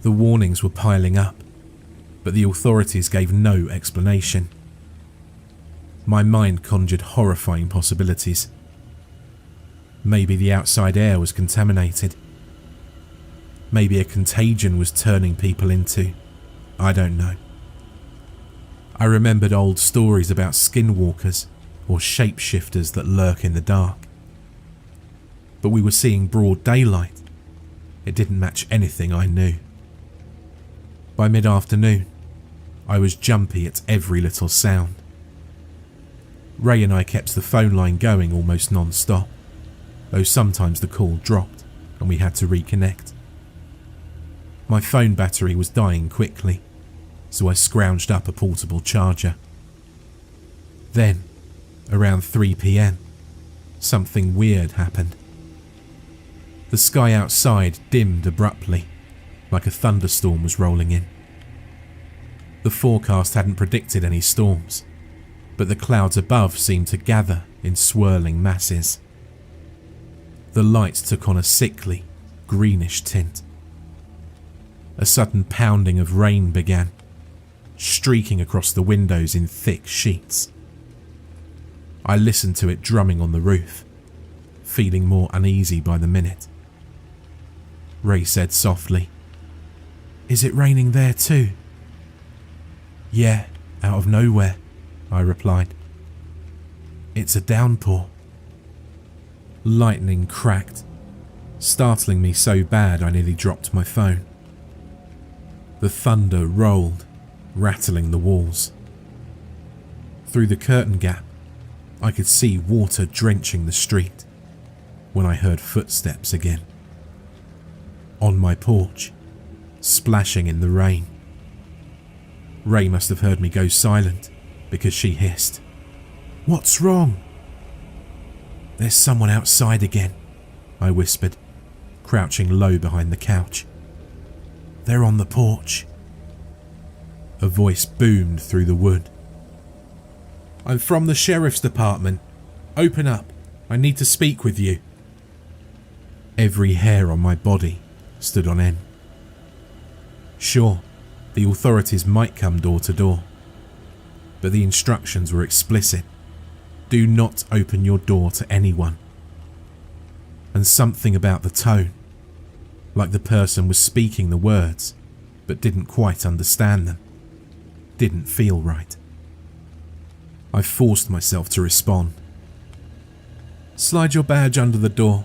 The warnings were piling up, but the authorities gave no explanation. My mind conjured horrifying possibilities. Maybe the outside air was contaminated. Maybe a contagion was turning people into, I don't know. I remembered old stories about skinwalkers or shapeshifters that lurk in the dark. But we were seeing broad daylight. It didn't match anything I knew. By mid-afternoon, I was jumpy at every little sound. Ray and I kept the phone line going almost non-stop, though sometimes the call dropped and we had to reconnect. My phone battery was dying quickly, so I scrounged up a portable charger. Then, around 3 p.m, something weird happened. The sky outside dimmed abruptly, like a thunderstorm was rolling in. The forecast hadn't predicted any storms, but the clouds above seemed to gather in swirling masses. The lights took on a sickly, greenish tint. A sudden pounding of rain began, streaking across the windows in thick sheets. I listened to it drumming on the roof, feeling more uneasy by the minute. Ray said softly, "Is it raining there too?" "Yeah, out of nowhere," I replied. "It's a downpour." Lightning cracked, startling me so bad I nearly dropped my phone. The thunder rolled, rattling the walls. Through the curtain gap, I could see water drenching the street when I heard footsteps again. On my porch, splashing in the rain. Ray must have heard me go silent because she hissed, "What's wrong?" "There's someone outside again," I whispered, crouching low behind the couch. "They're on the porch." A voice boomed through the wood. "I'm from the sheriff's department. Open up. I need to speak with you." Every hair on my body stood on end. Sure, the authorities might come door to door, but the instructions were explicit. Do not open your door to anyone. And something about the tone, like the person was speaking the words but didn't quite understand them, didn't feel right. I forced myself to respond. "Slide your badge under the door.